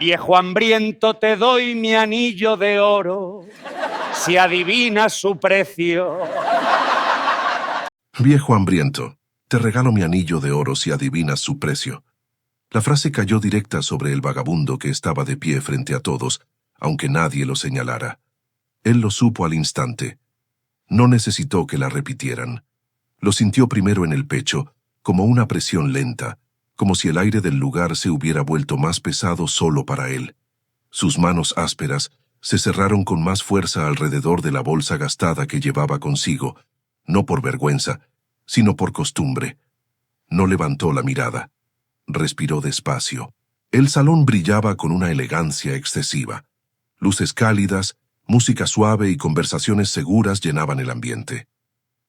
Viejo hambriento, te doy mi anillo de oro, si adivinas su precio. Viejo hambriento, te regalo mi anillo de oro si adivinas su precio. La frase cayó directa sobre el vagabundo que estaba de pie frente a todos, aunque nadie lo señalara. Él lo supo al instante. No necesitó que la repitieran. Lo sintió primero en el pecho, como una presión lenta, como si el aire del lugar se hubiera vuelto más pesado solo para él. Sus manos ásperas se cerraron con más fuerza alrededor de la bolsa gastada que llevaba consigo, no por vergüenza, sino por costumbre. No levantó la mirada. Respiró despacio. El salón brillaba con una elegancia excesiva. Luces cálidas, música suave y conversaciones seguras llenaban el ambiente.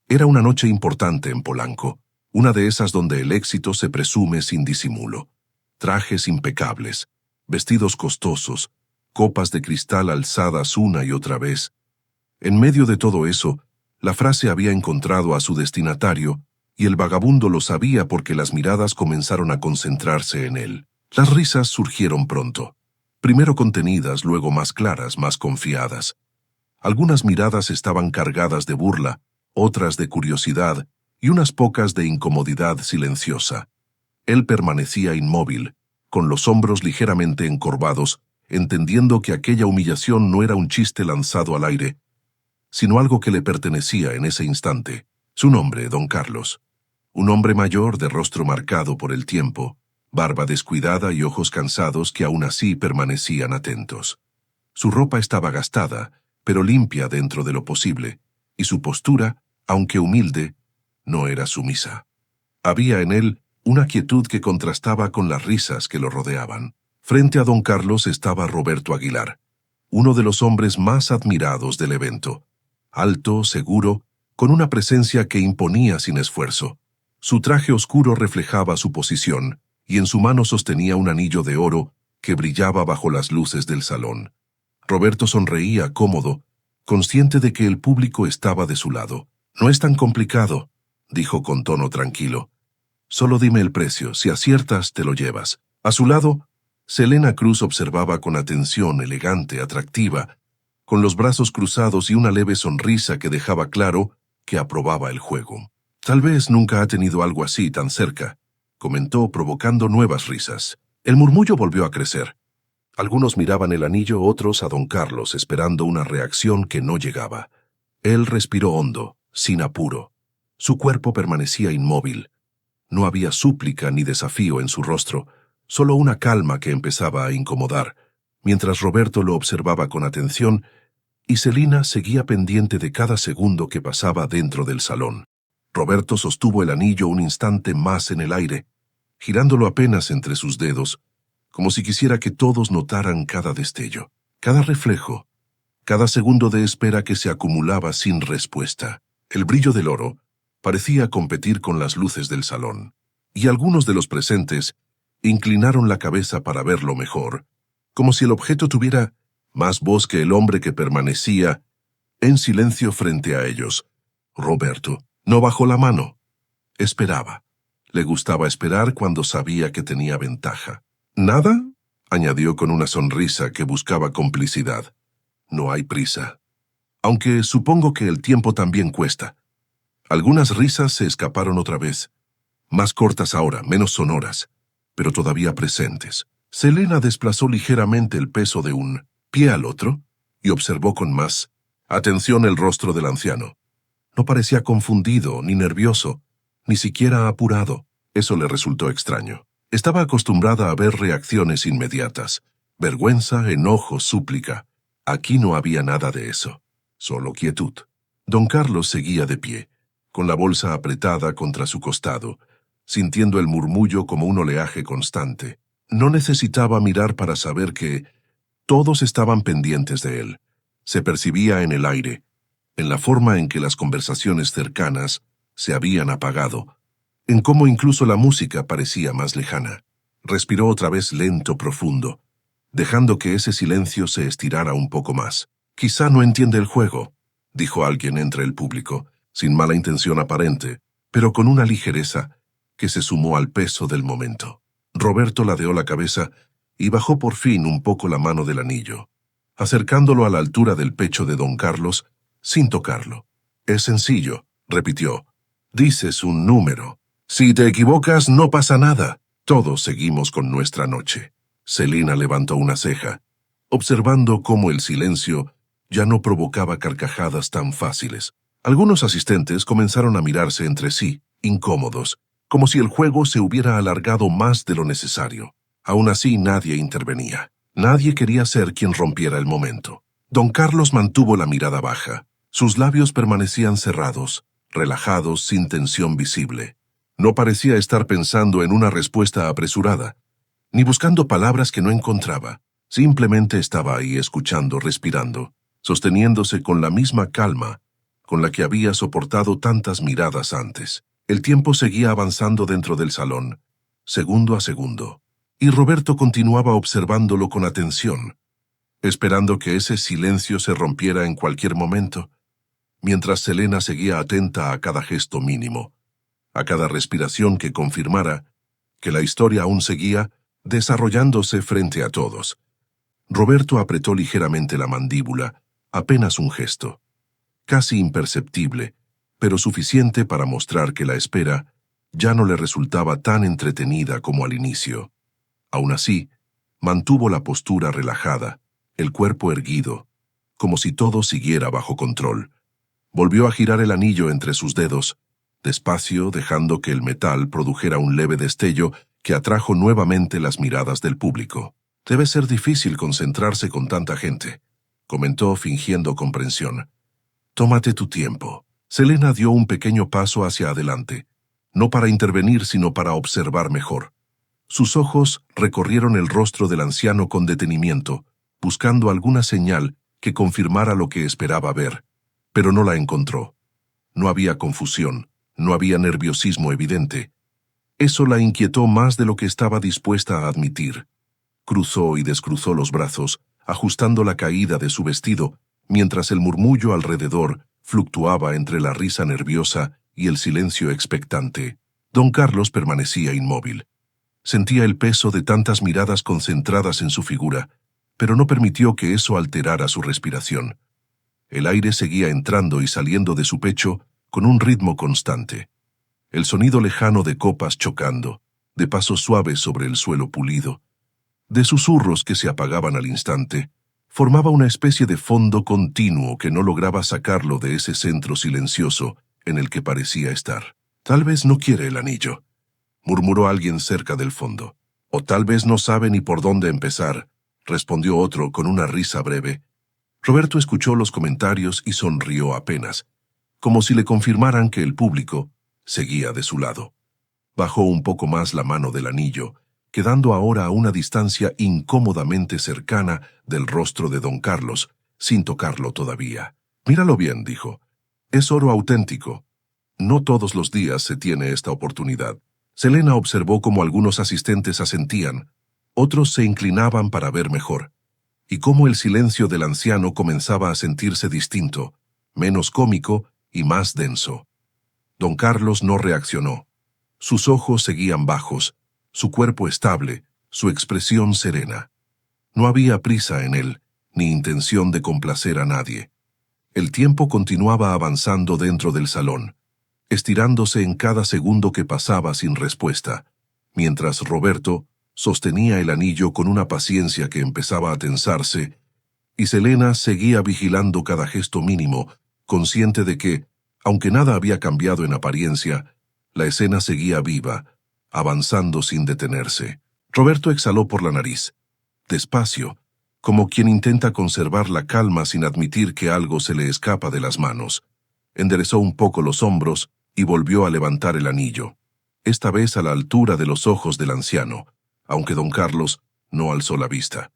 Era una noche importante en Polanco, una de esas donde el éxito se presume sin disimulo. Trajes impecables, vestidos costosos, copas de cristal alzadas una y otra vez. En medio de todo eso, la frase había encontrado a su destinatario, y el vagabundo lo sabía porque las miradas comenzaron a concentrarse en él. Las risas surgieron pronto, primero contenidas, luego más claras, más confiadas. Algunas miradas estaban cargadas de burla, otras de curiosidad y unas pocas de incomodidad silenciosa. Él permanecía inmóvil, con los hombros ligeramente encorvados, entendiendo que aquella humillación no era un chiste lanzado al aire, sino algo que le pertenecía en ese instante. Su nombre, don Carlos. Un hombre mayor de rostro marcado por el tiempo, barba descuidada y ojos cansados que aún así permanecían atentos. Su ropa estaba gastada, pero limpia dentro de lo posible, y su postura, aunque humilde, no era sumisa. Había en él una quietud que contrastaba con las risas que lo rodeaban. Frente a don Carlos estaba Roberto Aguilar, uno de los hombres más admirados del evento. Alto, seguro, con una presencia que imponía sin esfuerzo. Su traje oscuro reflejaba su posición, y en su mano sostenía un anillo de oro que brillaba bajo las luces del salón. Roberto sonreía cómodo, consciente de que el público estaba de su lado. «No es tan complicado», dijo con tono tranquilo. «Solo dime el precio, si aciertas te lo llevas». A su lado, Selena Cruz observaba con atención, elegante, atractiva, con los brazos cruzados y una leve sonrisa que dejaba claro que aprobaba el juego. «Tal vez nunca ha tenido algo así tan cerca», comentó, provocando nuevas risas. El murmullo volvió a crecer. Algunos miraban el anillo, otros a don Carlos, esperando una reacción que no llegaba. Él respiró hondo, sin apuro. Su cuerpo permanecía inmóvil. No había súplica ni desafío en su rostro, solo una calma que empezaba a incomodar, mientras Roberto lo observaba con atención y Selina seguía pendiente de cada segundo que pasaba dentro del salón. Roberto sostuvo el anillo un instante más en el aire, girándolo apenas entre sus dedos, como si quisiera que todos notaran cada destello, cada reflejo, cada segundo de espera que se acumulaba sin respuesta. El brillo del oro parecía competir con las luces del salón, y algunos de los presentes inclinaron la cabeza para verlo mejor, como si el objeto tuviera más voz que el hombre que permanecía en silencio frente a ellos. Roberto no bajó la mano. Esperaba. Le gustaba esperar cuando sabía que tenía ventaja. «¿Nada?», añadió con una sonrisa que buscaba complicidad. «No hay prisa. Aunque supongo que el tiempo también cuesta». Algunas risas se escaparon otra vez. Más cortas ahora, menos sonoras, pero todavía presentes. Selena desplazó ligeramente el peso de un pie al otro y observó con más atención el rostro del anciano. No parecía confundido ni nervioso, ni siquiera apurado. Eso le resultó extraño. Estaba acostumbrada a ver reacciones inmediatas, vergüenza, enojo, súplica. Aquí no había nada de eso, solo quietud. Don Carlos seguía de pie, con la bolsa apretada contra su costado, sintiendo el murmullo como un oleaje constante. No necesitaba mirar para saber que todos estaban pendientes de él. Se percibía en el aire, en la forma en que las conversaciones cercanas se habían apagado, en cómo incluso la música parecía más lejana. Respiró otra vez lento, profundo, dejando que ese silencio se estirara un poco más. «Quizá no entiende el juego», dijo alguien entre el público, sin mala intención aparente, pero con una ligereza que se sumó al peso del momento. Roberto ladeó la cabeza y bajó por fin un poco la mano del anillo, acercándolo a la altura del pecho de don Carlos, sin tocarlo. «Es sencillo», repitió. «Dices un número. Si te equivocas, no pasa nada. Todos seguimos con nuestra noche». Celina levantó una ceja, observando cómo el silencio ya no provocaba carcajadas tan fáciles. Algunos asistentes comenzaron a mirarse entre sí, incómodos, como si el juego se hubiera alargado más de lo necesario. Aún así, nadie intervenía. Nadie quería ser quien rompiera el momento. Don Carlos mantuvo la mirada baja. Sus labios permanecían cerrados, relajados, sin tensión visible. No parecía estar pensando en una respuesta apresurada, ni buscando palabras que no encontraba. Simplemente estaba ahí escuchando, respirando, sosteniéndose con la misma calma con la que había soportado tantas miradas antes. El tiempo seguía avanzando dentro del salón, segundo a segundo, y Roberto continuaba observándolo con atención, esperando que ese silencio se rompiera en cualquier momento, mientras Selena seguía atenta a cada gesto mínimo, a cada respiración que confirmara que la historia aún seguía desarrollándose frente a todos. Roberto apretó ligeramente la mandíbula, apenas un gesto, casi imperceptible, pero suficiente para mostrar que la espera ya no le resultaba tan entretenida como al inicio. Aún así, mantuvo la postura relajada, el cuerpo erguido, como si todo siguiera bajo control. Volvió a girar el anillo entre sus dedos, despacio, dejando que el metal produjera un leve destello que atrajo nuevamente las miradas del público. «Debe ser difícil concentrarse con tanta gente», comentó fingiendo comprensión. «Tómate tu tiempo». Selena dio un pequeño paso hacia adelante, no para intervenir sino para observar mejor. Sus ojos recorrieron el rostro del anciano con detenimiento, buscando alguna señal que confirmara lo que esperaba ver, pero no la encontró. No había confusión, no había nerviosismo evidente. Eso la inquietó más de lo que estaba dispuesta a admitir. Cruzó y descruzó los brazos, ajustando la caída de su vestido, mientras el murmullo alrededor fluctuaba entre la risa nerviosa y el silencio expectante. Don Carlos permanecía inmóvil. Sentía el peso de tantas miradas concentradas en su figura, pero no permitió que eso alterara su respiración. El aire seguía entrando y saliendo de su pecho con un ritmo constante. El sonido lejano de copas chocando, de pasos suaves sobre el suelo pulido, de susurros que se apagaban al instante, formaba una especie de fondo continuo que no lograba sacarlo de ese centro silencioso en el que parecía estar. «Tal vez no quiere el anillo», murmuró alguien cerca del fondo. «O tal vez no sabe ni por dónde empezar», respondió otro con una risa breve. Roberto escuchó los comentarios y sonrió apenas, como si le confirmaran que el público seguía de su lado. Bajó un poco más la mano del anillo, quedando ahora a una distancia incómodamente cercana del rostro de don Carlos, sin tocarlo todavía. «Míralo bien», dijo. «Es oro auténtico. No todos los días se tiene esta oportunidad». Selena observó cómo algunos asistentes asentían, otros se inclinaban para ver mejor, y cómo el silencio del anciano comenzaba a sentirse distinto, menos cómico y más denso. Don Carlos no reaccionó. Sus ojos seguían bajos, su cuerpo estable, su expresión serena. No había prisa en él, ni intención de complacer a nadie. El tiempo continuaba avanzando dentro del salón, estirándose en cada segundo que pasaba sin respuesta, mientras Roberto sostenía el anillo con una paciencia que empezaba a tensarse, y Selena seguía vigilando cada gesto mínimo, consciente de que, aunque nada había cambiado en apariencia, la escena seguía viva, avanzando sin detenerse. Roberto exhaló por la nariz, despacio, como quien intenta conservar la calma sin admitir que algo se le escapa de las manos. Enderezó un poco los hombros y volvió a levantar el anillo, esta vez a la altura de los ojos del anciano, aunque don Carlos no alzó la vista.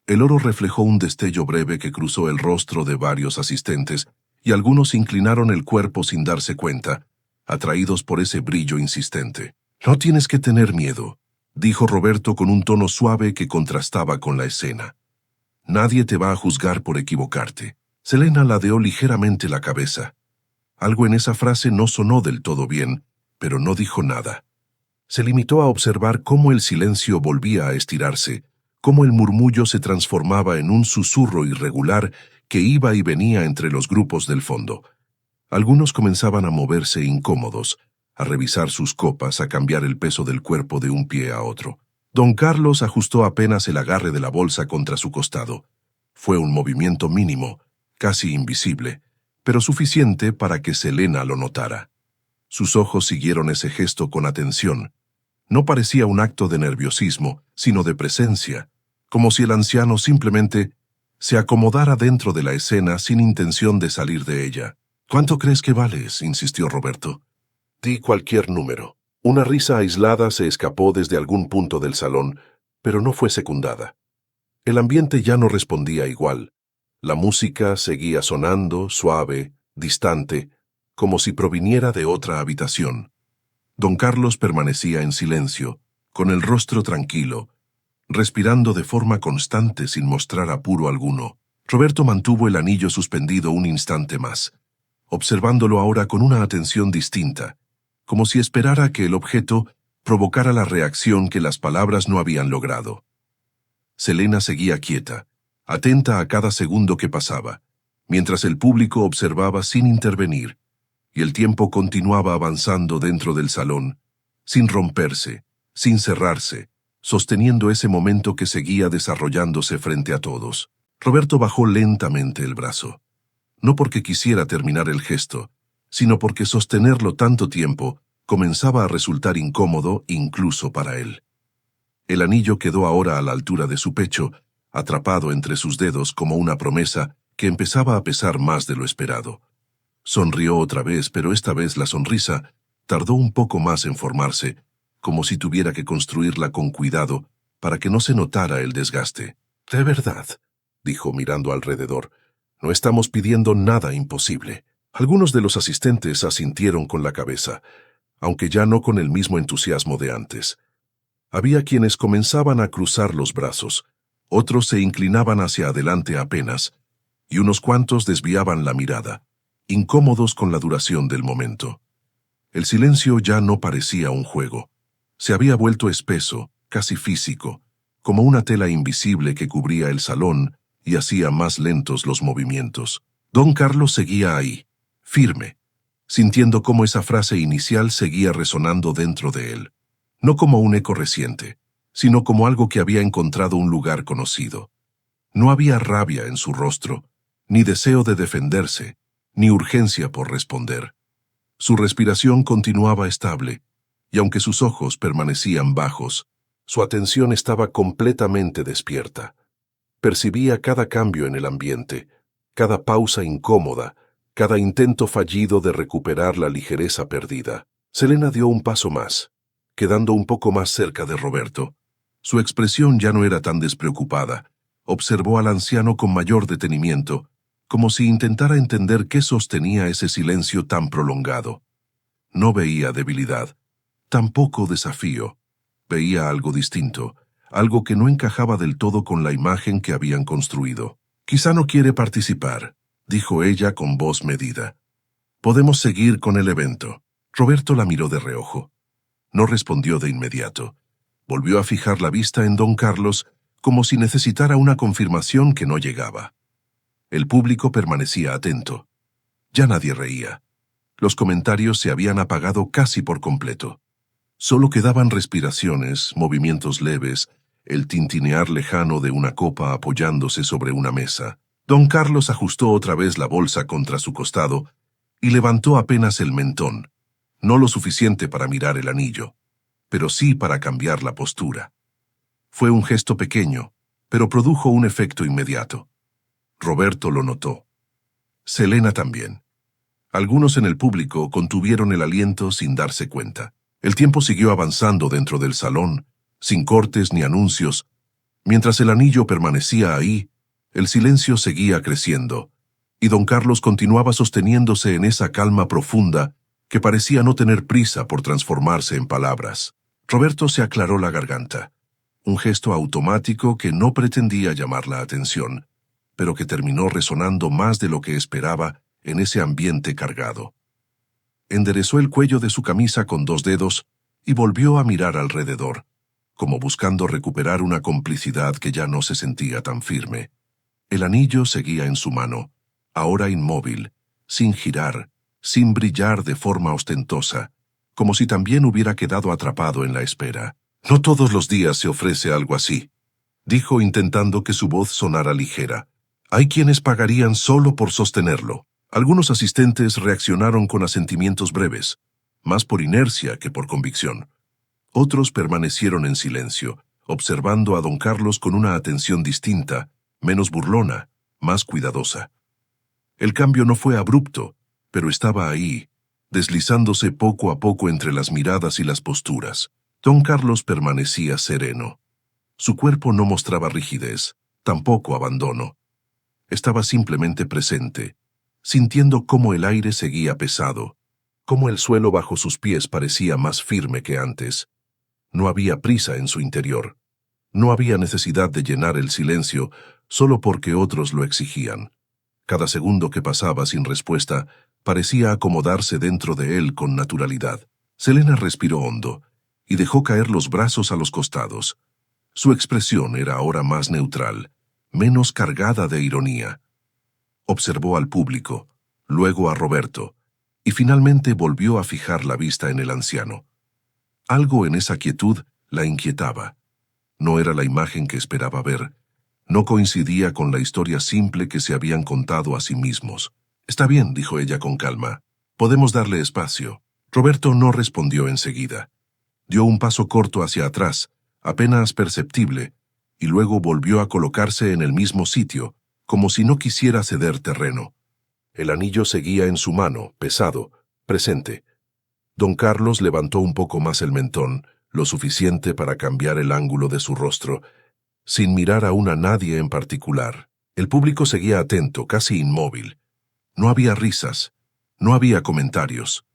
El oro reflejó un destello breve que cruzó el rostro de varios asistentes, y algunos inclinaron el cuerpo sin darse cuenta, atraídos por ese brillo insistente. «No tienes que tener miedo», dijo Roberto con un tono suave que contrastaba con la escena. «Nadie te va a juzgar por equivocarte». Selena ladeó ligeramente la cabeza. Algo en esa frase no sonó del todo bien, pero no dijo nada. Se limitó a observar cómo el silencio volvía a estirarse, cómo el murmullo se transformaba en un susurro irregular que iba y venía entre los grupos del fondo. Algunos comenzaban a moverse incómodos, a revisar sus copas, a cambiar el peso del cuerpo de un pie a otro. Don Carlos ajustó apenas el agarre de la bolsa contra su costado. Fue un movimiento mínimo, casi invisible, pero suficiente para que Selena lo notara. Sus ojos siguieron ese gesto con atención. No parecía un acto de nerviosismo, sino de presencia, como si el anciano simplemente se acomodara dentro de la escena sin intención de salir de ella. «¿Cuánto crees que vales?», insistió Roberto. «Di cualquier número». Una risa aislada se escapó desde algún punto del salón, pero no fue secundada. El ambiente ya no respondía igual. La música seguía sonando, suave, distante, como si proviniera de otra habitación. Don Carlos permanecía en silencio, con el rostro tranquilo, respirando de forma constante sin mostrar apuro alguno. Roberto mantuvo el anillo suspendido un instante más, observándolo ahora con una atención distinta, como si esperara que el objeto provocara la reacción que las palabras no habían logrado. Selena seguía quieta, atenta a cada segundo que pasaba, mientras el público observaba sin intervenir, y el tiempo continuaba avanzando dentro del salón, sin romperse, sin cerrarse, sosteniendo ese momento que seguía desarrollándose frente a todos. Roberto bajó lentamente el brazo, no porque quisiera terminar el gesto, sino porque sostenerlo tanto tiempo comenzaba a resultar incómodo incluso para él. El anillo quedó ahora a la altura de su pecho, atrapado entre sus dedos como una promesa que empezaba a pesar más de lo esperado. Sonrió otra vez, pero esta vez la sonrisa tardó un poco más en formarse, como si tuviera que construirla con cuidado para que no se notara el desgaste. «De verdad», dijo mirando alrededor, «no estamos pidiendo nada imposible». Algunos de los asistentes asintieron con la cabeza, aunque ya no con el mismo entusiasmo de antes. Había quienes comenzaban a cruzar los brazos, otros se inclinaban hacia adelante apenas, y unos cuantos desviaban la mirada, incómodos con la duración del momento. El silencio ya no parecía un juego. Se había vuelto espeso, casi físico, como una tela invisible que cubría el salón y hacía más lentos los movimientos. Don Carlos seguía ahí, firme, sintiendo cómo esa frase inicial seguía resonando dentro de él, no como un eco reciente, sino como algo que había encontrado un lugar conocido. No había rabia en su rostro, ni deseo de defenderse, ni urgencia por responder. Su respiración continuaba estable, y aunque sus ojos permanecían bajos, su atención estaba completamente despierta. Percibía cada cambio en el ambiente, cada pausa incómoda, cada intento fallido de recuperar la ligereza perdida. Selena dio un paso más, quedando un poco más cerca de Roberto. Su expresión ya no era tan despreocupada. Observó al anciano con mayor detenimiento, como si intentara entender qué sostenía ese silencio tan prolongado. No veía debilidad, tampoco desafío. Veía algo distinto, algo que no encajaba del todo con la imagen que habían construido. «Quizá no quiere participar», dijo ella con voz medida. «Podemos seguir con el evento». Roberto la miró de reojo. No respondió de inmediato. Volvió a fijar la vista en don Carlos, como si necesitara una confirmación que no llegaba. El público permanecía atento. Ya nadie reía. Los comentarios se habían apagado casi por completo. Solo quedaban respiraciones, movimientos leves, el tintinear lejano de una copa apoyándose sobre una mesa. Don Carlos ajustó otra vez la bolsa contra su costado y levantó apenas el mentón, no lo suficiente para mirar el anillo, pero sí para cambiar la postura. Fue un gesto pequeño, pero produjo un efecto inmediato. Roberto lo notó. Selena también. Algunos en el público contuvieron el aliento sin darse cuenta. El tiempo siguió avanzando dentro del salón, sin cortes ni anuncios. Mientras el anillo permanecía ahí, el silencio seguía creciendo, y don Carlos continuaba sosteniéndose en esa calma profunda que parecía no tener prisa por transformarse en palabras. Roberto se aclaró la garganta, un gesto automático que no pretendía llamar la atención, pero que terminó resonando más de lo que esperaba en ese ambiente cargado. Enderezó el cuello de su camisa con dos dedos y volvió a mirar alrededor, como buscando recuperar una complicidad que ya no se sentía tan firme. El anillo seguía en su mano, ahora inmóvil, sin girar, sin brillar de forma ostentosa, como si también hubiera quedado atrapado en la espera. «No todos los días se ofrece algo así», dijo intentando que su voz sonara ligera. «Hay quienes pagarían solo por sostenerlo». Algunos asistentes reaccionaron con asentimientos breves, más por inercia que por convicción. Otros permanecieron en silencio, observando a don Carlos con una atención distinta, menos burlona, más cuidadosa. El cambio no fue abrupto, pero estaba ahí, deslizándose poco a poco entre las miradas y las posturas. Don Carlos permanecía sereno. Su cuerpo no mostraba rigidez, tampoco abandono. Estaba simplemente presente, sintiendo cómo el aire seguía pesado, cómo el suelo bajo sus pies parecía más firme que antes. No había prisa en su interior. No había necesidad de llenar el silencio solo porque otros lo exigían. Cada segundo que pasaba sin respuesta parecía acomodarse dentro de él con naturalidad. Selena respiró hondo y dejó caer los brazos a los costados. Su expresión era ahora más neutral, menos cargada de ironía. Observó al público, luego a Roberto, y finalmente volvió a fijar la vista en el anciano. Algo en esa quietud la inquietaba. No era la imagen que esperaba ver. No coincidía con la historia simple que se habían contado a sí mismos. «Está bien», dijo ella con calma. «Podemos darle espacio». Roberto no respondió enseguida. Dio un paso corto hacia atrás, apenas perceptible, y luego volvió a colocarse en el mismo sitio, como si no quisiera ceder terreno. El anillo seguía en su mano, pesado, presente. Don Carlos levantó un poco más el mentón, lo suficiente para cambiar el ángulo de su rostro, sin mirar aún a nadie en particular. El público seguía atento, casi inmóvil. No había risas, no había comentarios.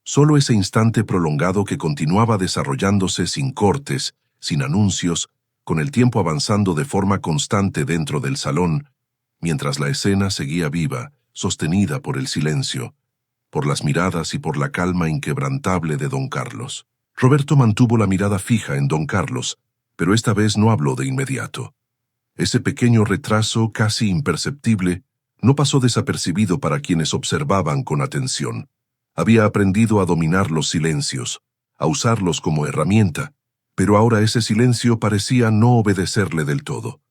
Solo ese instante prolongado que continuaba desarrollándose sin cortes, sin anuncios, con el tiempo avanzando de forma constante dentro del salón, mientras la escena seguía viva, sostenida por el silencio, por las miradas y por la calma inquebrantable de don Carlos. Roberto mantuvo la mirada fija en don Carlos, pero esta vez no habló de inmediato. Ese pequeño retraso, casi imperceptible, no pasó desapercibido para quienes observaban con atención. Había aprendido a dominar los silencios, a usarlos como herramienta, pero ahora ese silencio parecía no obedecerle del todo.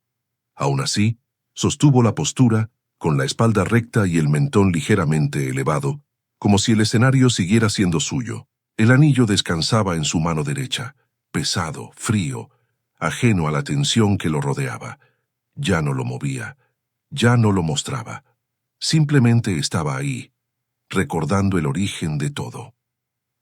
Aún así, sostuvo la postura, con la espalda recta y el mentón ligeramente elevado, como si el escenario siguiera siendo suyo. El anillo descansaba en su mano derecha, pesado, frío, ajeno a la tensión que lo rodeaba. Ya no lo movía, ya no lo mostraba. Simplemente estaba ahí, recordando el origen de todo.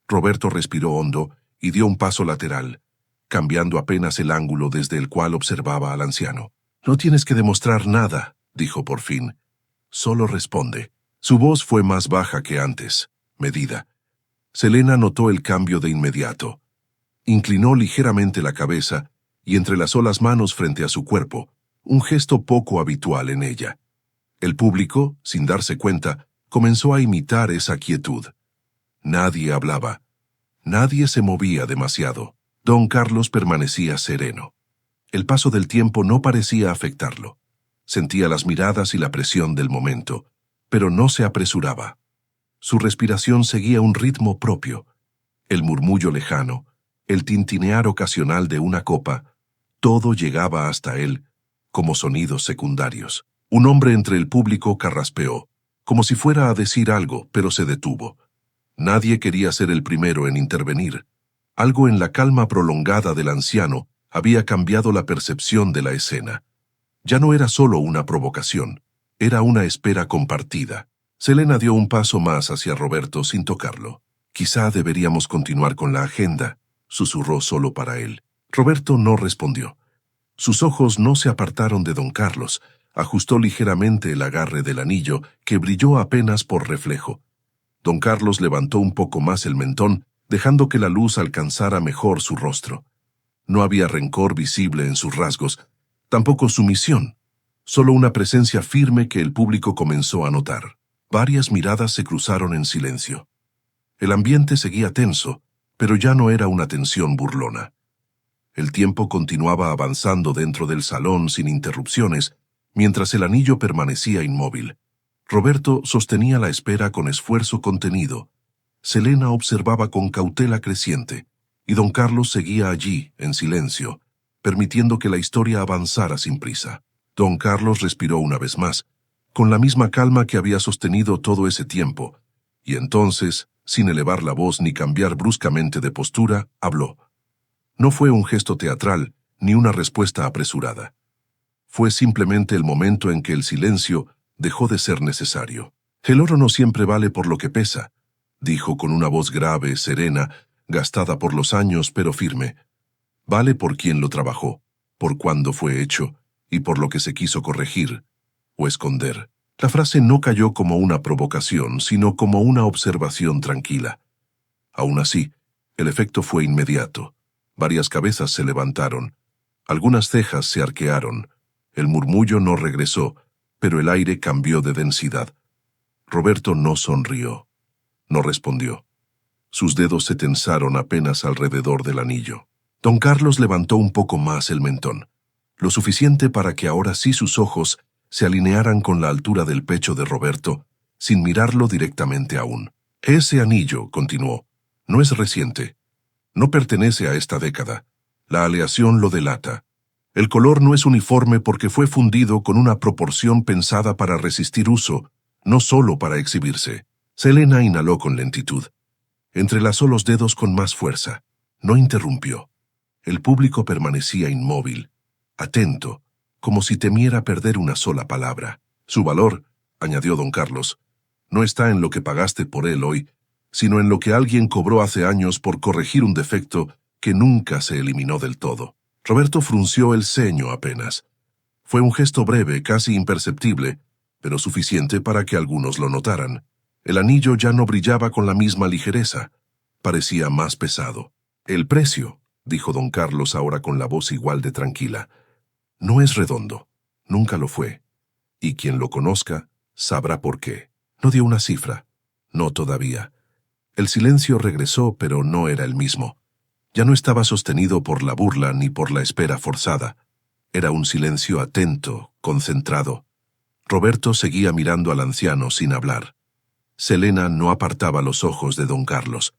Roberto respiró hondo y dio un paso lateral, cambiando apenas el ángulo desde el cual observaba al anciano. «No tienes que demostrar nada», dijo por fin. «Solo responde». Su voz fue más baja que antes, medida. Selena notó el cambio de inmediato. Inclinó ligeramente la cabeza y entrelazó las manos frente a su cuerpo, un gesto poco habitual en ella. El público, sin darse cuenta, comenzó a imitar esa quietud. Nadie hablaba. Nadie se movía demasiado. Don Carlos permanecía sereno. El paso del tiempo no parecía afectarlo. Sentía las miradas y la presión del momento, pero no se apresuraba. Su respiración seguía un ritmo propio. El murmullo lejano, el tintinear ocasional de una copa, todo llegaba hasta él como sonidos secundarios. Un hombre entre el público carraspeó, como si fuera a decir algo, pero se detuvo. Nadie quería ser el primero en intervenir. Algo en la calma prolongada del anciano había cambiado la percepción de la escena. Ya no era solo una provocación, era una espera compartida. Selena dio un paso más hacia Roberto sin tocarlo. «Quizá deberíamos continuar con la agenda», susurró solo para él. Roberto no respondió. Sus ojos no se apartaron de don Carlos. Ajustó ligeramente el agarre del anillo, que brilló apenas por reflejo. Don Carlos levantó un poco más el mentón, dejando que la luz alcanzara mejor su rostro. No había rencor visible en sus rasgos, tampoco sumisión, solo una presencia firme que el público comenzó a notar. Varias miradas se cruzaron en silencio. El ambiente seguía tenso, pero ya no era una tensión burlona. El tiempo continuaba avanzando dentro del salón sin interrupciones, mientras el anillo permanecía inmóvil. Roberto sostenía la espera con esfuerzo contenido. Selena observaba con cautela creciente, y don Carlos seguía allí, en silencio, permitiendo que la historia avanzara sin prisa. Don Carlos respiró una vez más, con la misma calma que había sostenido todo ese tiempo, y entonces, sin elevar la voz ni cambiar bruscamente de postura, habló. No fue un gesto teatral, ni una respuesta apresurada. Fue simplemente el momento en que el silencio dejó de ser necesario. El oro no siempre vale por lo que pesa, dijo con una voz grave, serena, gastada por los años, pero firme. Vale por quien lo trabajó, por cuándo fue hecho, y por lo que se quiso corregir o esconder. La frase no cayó como una provocación, sino como una observación tranquila. Aún así, el efecto fue inmediato. Varias cabezas se levantaron, algunas cejas se arquearon, el murmullo no regresó, pero el aire cambió de densidad. Roberto no sonrió, no respondió. Sus dedos se tensaron apenas alrededor del anillo. Don Carlos levantó un poco más el mentón, lo suficiente para que ahora sí sus ojos se alinearan con la altura del pecho de Roberto, sin mirarlo directamente aún. Ese anillo, continuó, no es reciente. No pertenece a esta década. La aleación lo delata. El color no es uniforme porque fue fundido con una proporción pensada para resistir uso, no solo para exhibirse. Selena inhaló con lentitud. Entrelazó los dedos con más fuerza. No interrumpió. El público permanecía inmóvil, atento, como si temiera perder una sola palabra. Su valor, añadió don Carlos, no está en lo que pagaste por él hoy, sino en lo que alguien cobró hace años por corregir un defecto que nunca se eliminó del todo. Roberto frunció el ceño apenas. Fue un gesto breve, casi imperceptible, pero suficiente para que algunos lo notaran. El anillo ya no brillaba con la misma ligereza. Parecía más pesado. El precio, dijo don Carlos ahora con la voz igual de tranquila, no es redondo. Nunca lo fue. Y quien lo conozca sabrá por qué. No dio una cifra. No todavía. El silencio regresó, pero no era el mismo. Ya no estaba sostenido por la burla ni por la espera forzada. Era un silencio atento, concentrado. Roberto seguía mirando al anciano sin hablar. Selena no apartaba los ojos de don Carlos.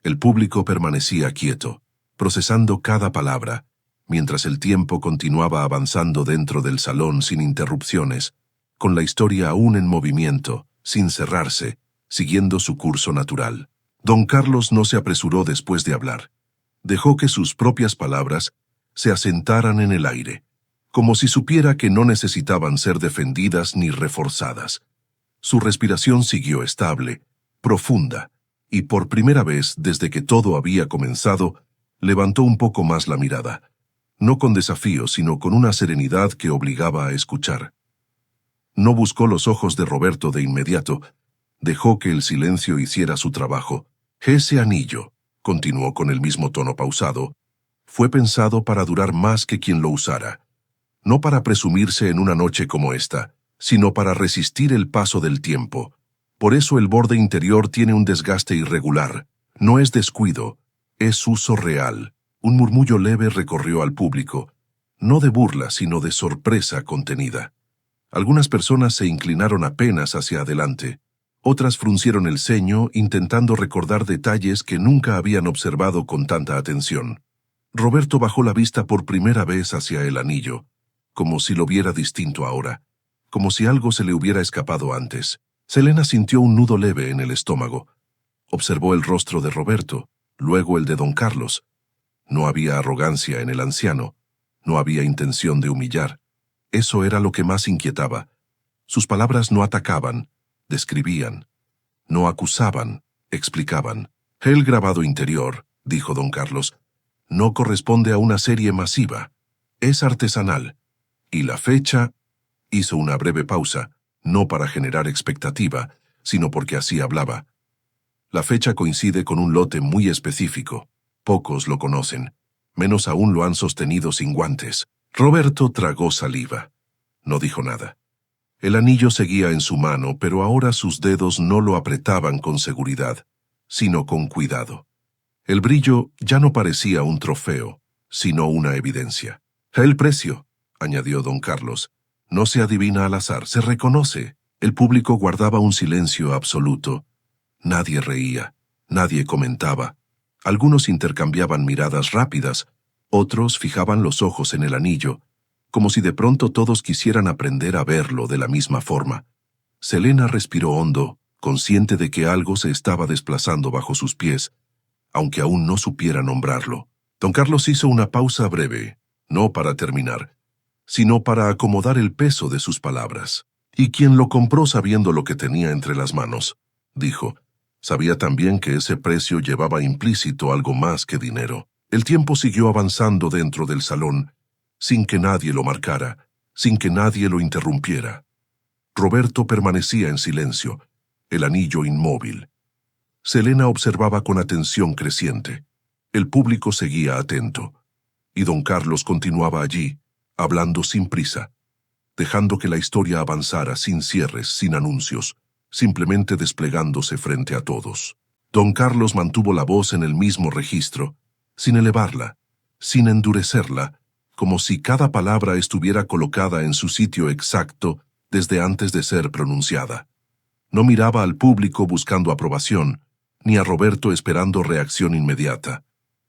El público permanecía quieto, procesando cada palabra, mientras el tiempo continuaba avanzando dentro del salón sin interrupciones, con la historia aún en movimiento, sin cerrarse, siguiendo su curso natural. Don Carlos no se apresuró después de hablar. Dejó que sus propias palabras se asentaran en el aire, como si supiera que no necesitaban ser defendidas ni reforzadas. Su respiración siguió estable, profunda, y por primera vez desde que todo había comenzado, levantó un poco más la mirada, no con desafío, sino con una serenidad que obligaba a escuchar. No buscó los ojos de Roberto de inmediato, dejó que el silencio hiciera su trabajo. Ese anillo, continuó con el mismo tono pausado, fue pensado para durar más que quien lo usara, no para presumirse en una noche como esta, sino para resistir el paso del tiempo. Por eso el borde interior tiene un desgaste irregular. No es descuido, es uso real. Un murmullo leve recorrió al público, no de burla, sino de sorpresa contenida. Algunas personas se inclinaron apenas hacia adelante. Otras fruncieron el ceño, intentando recordar detalles que nunca habían observado con tanta atención. Roberto bajó la vista por primera vez hacia el anillo, como si lo viera distinto ahora, como si algo se le hubiera escapado antes. Selena sintió un nudo leve en el estómago. Observó el rostro de Roberto, luego el de don Carlos. No había arrogancia en el anciano, no había intención de humillar. Eso era lo que más inquietaba. Sus palabras no atacaban, describían. No acusaban, explicaban. El grabado interior, dijo don Carlos, no corresponde a una serie masiva. Es artesanal. Y la fecha... Hizo una breve pausa, no para generar expectativa, sino porque así hablaba. La fecha coincide con un lote muy específico. Pocos lo conocen. Menos aún lo han sostenido sin guantes. Roberto tragó saliva. No dijo nada. El anillo seguía en su mano, pero ahora sus dedos no lo apretaban con seguridad, sino con cuidado. El brillo ya no parecía un trofeo, sino una evidencia. El precio, añadió don Carlos, no se adivina al azar, se reconoce. El público guardaba un silencio absoluto. Nadie reía, nadie comentaba. Algunos intercambiaban miradas rápidas, otros fijaban los ojos en el anillo, como si de pronto todos quisieran aprender a verlo de la misma forma. Selena respiró hondo, consciente de que algo se estaba desplazando bajo sus pies, aunque aún no supiera nombrarlo. Don Carlos hizo una pausa breve, no para terminar, sino para acomodar el peso de sus palabras. «Y quien lo compró sabiendo lo que tenía entre las manos», dijo. Sabía también que ese precio llevaba implícito algo más que dinero. El tiempo siguió avanzando dentro del salón, sin que nadie lo marcara, sin que nadie lo interrumpiera. Roberto permanecía en silencio, el anillo inmóvil. Selena observaba con atención creciente. El público seguía atento, y don Carlos continuaba allí, hablando sin prisa, dejando que la historia avanzara sin cierres, sin anuncios, simplemente desplegándose frente a todos. Don Carlos mantuvo la voz en el mismo registro, sin elevarla, sin endurecerla, como si cada palabra estuviera colocada en su sitio exacto desde antes de ser pronunciada. No miraba al público buscando aprobación, ni a Roberto esperando reacción inmediata.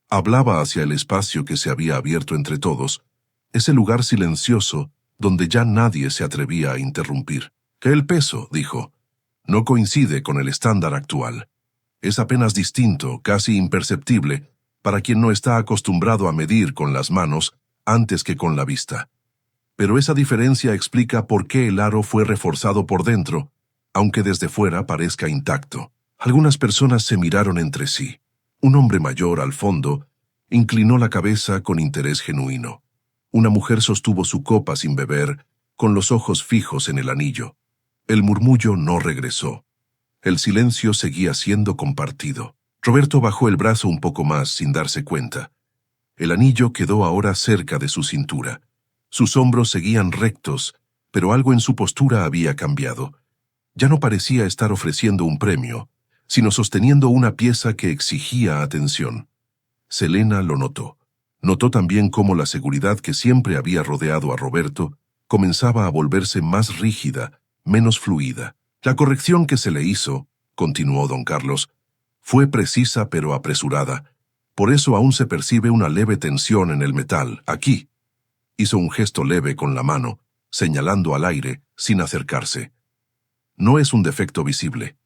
Hablaba hacia el espacio que se había abierto entre todos, ese lugar silencioso donde ya nadie se atrevía a interrumpir. Que el peso, dijo, no coincide con el estándar actual. Es apenas distinto, casi imperceptible, para quien no está acostumbrado a medir con las manos antes que con la vista. Pero esa diferencia explica por qué el aro fue reforzado por dentro, aunque desde fuera parezca intacto. Algunas personas se miraron entre sí. Un hombre mayor, al fondo, inclinó la cabeza con interés genuino. Una mujer sostuvo su copa sin beber, con los ojos fijos en el anillo. El murmullo no regresó. El silencio seguía siendo compartido. Roberto bajó el brazo un poco más sin darse cuenta. El anillo quedó ahora cerca de su cintura. Sus hombros seguían rectos, pero algo en su postura había cambiado. Ya no parecía estar ofreciendo un premio, sino sosteniendo una pieza que exigía atención. Selena lo notó. Notó también cómo la seguridad que siempre había rodeado a Roberto comenzaba a volverse más rígida, menos fluida. La corrección que se le hizo, continuó don Carlos, fue precisa pero apresurada. Por eso aún se percibe una leve tensión en el metal, aquí. Hizo un gesto leve con la mano, señalando al aire, sin acercarse. No es un defecto visible.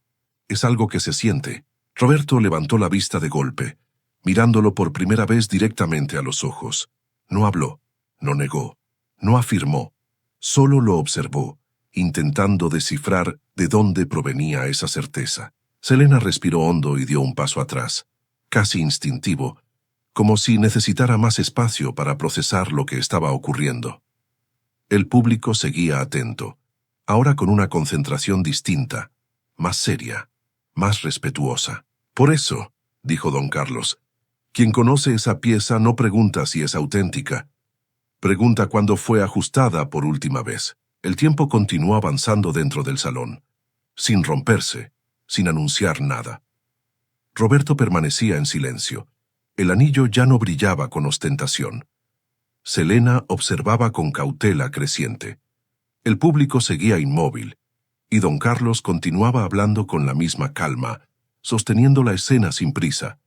Es algo que se siente. Roberto levantó la vista de golpe, mirándolo por primera vez directamente a los ojos. No habló, no negó, no afirmó, solo lo observó, intentando descifrar de dónde provenía esa certeza. Selena respiró hondo y dio un paso atrás, casi instintivo, como si necesitara más espacio para procesar lo que estaba ocurriendo. El público seguía atento, ahora con una concentración distinta, más seria, más respetuosa. Por eso, dijo don Carlos, quien conoce esa pieza no pregunta si es auténtica. Pregunta cuándo fue ajustada por última vez. El tiempo continuó avanzando dentro del salón, sin romperse, sin anunciar nada. Roberto permanecía en silencio. El anillo ya no brillaba con ostentación. Selena observaba con cautela creciente. El público seguía inmóvil, y don Carlos continuaba hablando con la misma calma, sosteniendo la escena sin prisa,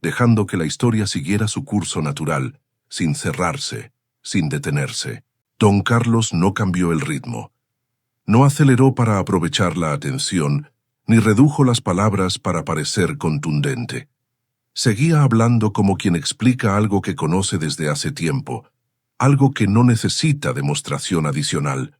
dejando que la historia siguiera su curso natural, sin cerrarse, sin detenerse. Don Carlos no cambió el ritmo. No aceleró para aprovechar la atención, ni redujo las palabras para parecer contundente. Seguía hablando como quien explica algo que conoce desde hace tiempo, algo que no necesita demostración adicional.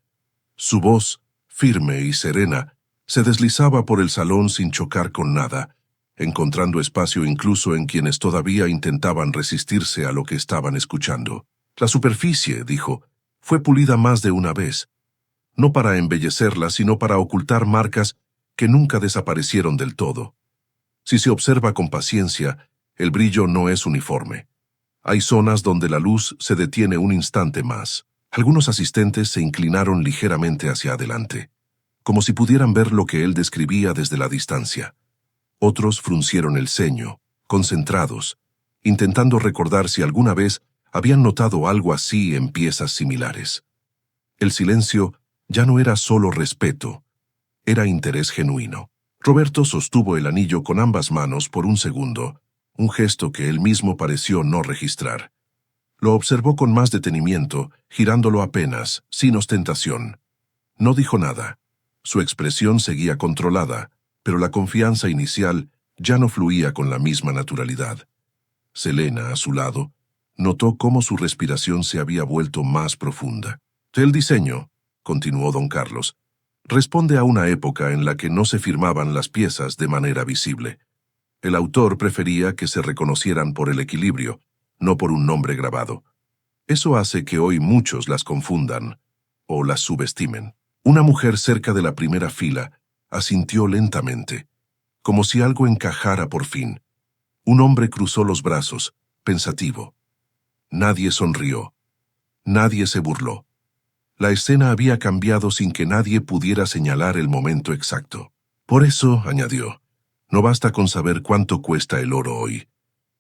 Su voz, firme y serena, se deslizaba por el salón sin chocar con nada, encontrando espacio incluso en quienes todavía intentaban resistirse a lo que estaban escuchando. La superficie, dijo, fue pulida más de una vez, no para embellecerla, sino para ocultar marcas que nunca desaparecieron del todo. Si se observa con paciencia, el brillo no es uniforme. Hay zonas donde la luz se detiene un instante más. Algunos asistentes se inclinaron ligeramente hacia adelante, como si pudieran ver lo que él describía desde la distancia. Otros fruncieron el ceño, concentrados, intentando recordar si alguna vez habían notado algo así en piezas similares. El silencio ya no era solo respeto, era interés genuino. Roberto sostuvo el anillo con ambas manos por un segundo, un gesto que él mismo pareció no registrar. Lo observó con más detenimiento, girándolo apenas, sin ostentación. No dijo nada. Su expresión seguía controlada, pero la confianza inicial ya no fluía con la misma naturalidad. Selena, a su lado, notó cómo su respiración se había vuelto más profunda. El diseño, continuó don Carlos, responde a una época en la que no se firmaban las piezas de manera visible. El autor prefería que se reconocieran por el equilibrio, no por un nombre grabado. Eso hace que hoy muchos las confundan o las subestimen. Una mujer cerca de la primera fila asintió lentamente, como si algo encajara por fin. Un hombre cruzó los brazos, pensativo. Nadie sonrió. Nadie se burló. La escena había cambiado sin que nadie pudiera señalar el momento exacto. Por eso, añadió, no basta con saber cuánto cuesta el oro hoy.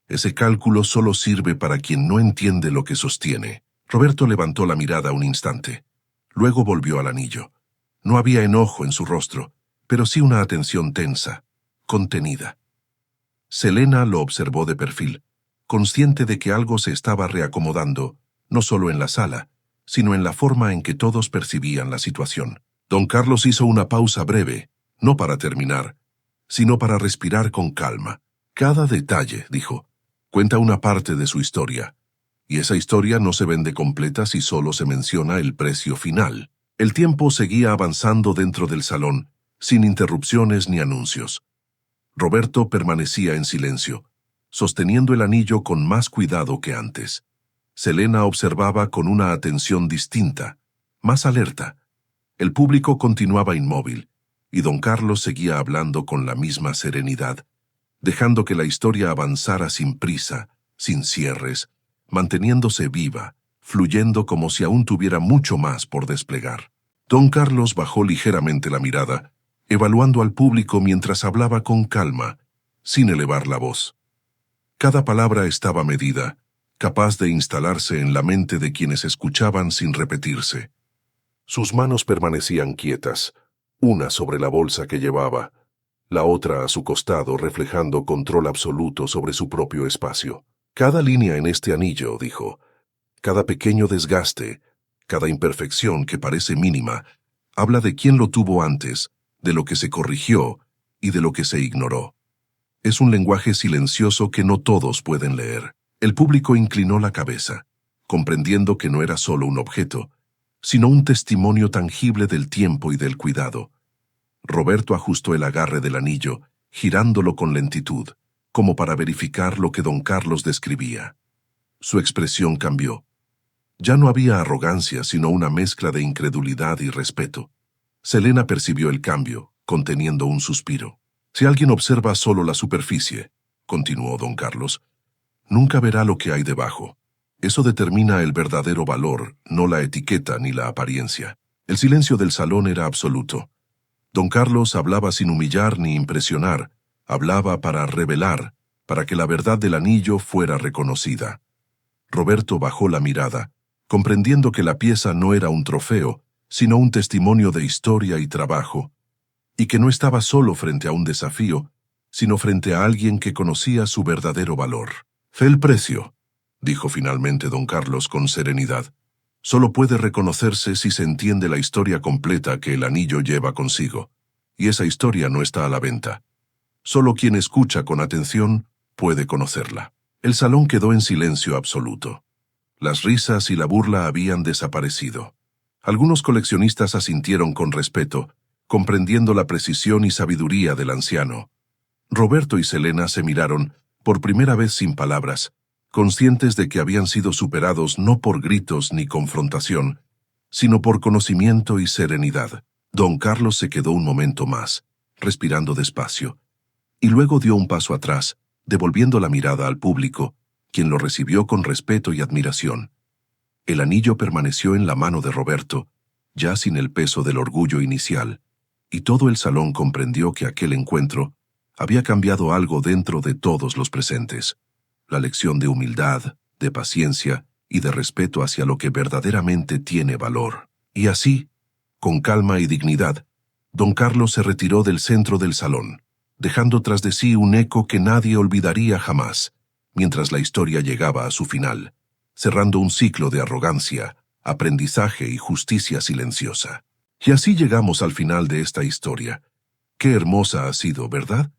Ese cálculo solo sirve para quien no entiende lo que sostiene. Roberto levantó la mirada un instante. Luego volvió al anillo. No había enojo en su rostro, pero sí una atención tensa, contenida. Selena lo observó de perfil, consciente de que algo se estaba reacomodando, no solo en la sala, sino en la forma en que todos percibían la situación. Don Carlos hizo una pausa breve, no para terminar, sino para respirar con calma. Cada detalle, dijo, cuenta una parte de su historia, y esa historia no se vende completa si solo se menciona el precio final. El tiempo seguía avanzando dentro del salón, sin interrupciones ni anuncios. Roberto permanecía en silencio, sosteniendo el anillo con más cuidado que antes. Selena observaba con una atención distinta, más alerta. El público continuaba inmóvil, y don Carlos seguía hablando con la misma serenidad, dejando que la historia avanzara sin prisa, sin cierres, manteniéndose viva, fluyendo como si aún tuviera mucho más por desplegar. Don Carlos bajó ligeramente la mirada, evaluando al público mientras hablaba con calma, sin elevar la voz. Cada palabra estaba medida, capaz de instalarse en la mente de quienes escuchaban sin repetirse. Sus manos permanecían quietas, una sobre la bolsa que llevaba, la otra a su costado reflejando control absoluto sobre su propio espacio. Cada línea en este anillo, dijo, cada pequeño desgaste, cada imperfección que parece mínima, habla de quién lo tuvo antes, de lo que se corrigió y de lo que se ignoró. Es un lenguaje silencioso que no todos pueden leer. El público inclinó la cabeza, comprendiendo que no era solo un objeto, sino un testimonio tangible del tiempo y del cuidado. Roberto ajustó el agarre del anillo, girándolo con lentitud, como para verificar lo que don Carlos describía. Su expresión cambió. Ya no había arrogancia, sino una mezcla de incredulidad y respeto. Selena percibió el cambio, conteniendo un suspiro. Si alguien observa solo la superficie, continuó don Carlos, nunca verá lo que hay debajo. Eso determina el verdadero valor, no la etiqueta ni la apariencia. El silencio del salón era absoluto. Don Carlos hablaba sin humillar ni impresionar, hablaba para revelar, para que la verdad del anillo fuera reconocida. Roberto bajó la mirada, comprendiendo que la pieza no era un trofeo, sino un testimonio de historia y trabajo, y que no estaba solo frente a un desafío, sino frente a alguien que conocía su verdadero valor. El precio, dijo finalmente don Carlos con serenidad, solo puede reconocerse si se entiende la historia completa que el anillo lleva consigo, y esa historia no está a la venta. Solo quien escucha con atención puede conocerla. El salón quedó en silencio absoluto. Las risas y la burla habían desaparecido. Algunos coleccionistas asintieron con respeto, comprendiendo la precisión y sabiduría del anciano. Roberto y Selena se miraron, por primera vez sin palabras, conscientes de que habían sido superados no por gritos ni confrontación, sino por conocimiento y serenidad. Don Carlos se quedó un momento más, respirando despacio, y luego dio un paso atrás, devolviendo la mirada al público, quien lo recibió con respeto y admiración. El anillo permaneció en la mano de Roberto, ya sin el peso del orgullo inicial, y todo el salón comprendió que aquel encuentro había cambiado algo dentro de todos los presentes. La lección de humildad, de paciencia y de respeto hacia lo que verdaderamente tiene valor. Y así, con calma y dignidad, don Carlos se retiró del centro del salón, dejando tras de sí un eco que nadie olvidaría jamás, mientras la historia llegaba a su final, cerrando un ciclo de arrogancia, aprendizaje y justicia silenciosa. Y así llegamos al final de esta historia. Qué hermosa ha sido, ¿verdad?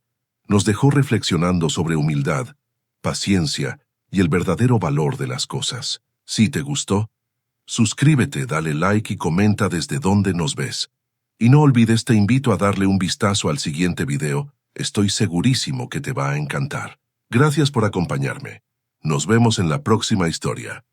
Nos dejó reflexionando sobre humildad, paciencia y el verdadero valor de las cosas. Si te gustó, suscríbete, dale like y comenta desde dónde nos ves. Y no olvides, te invito a darle un vistazo al siguiente video, estoy segurísimo que te va a encantar. Gracias por acompañarme. Nos vemos en la próxima historia.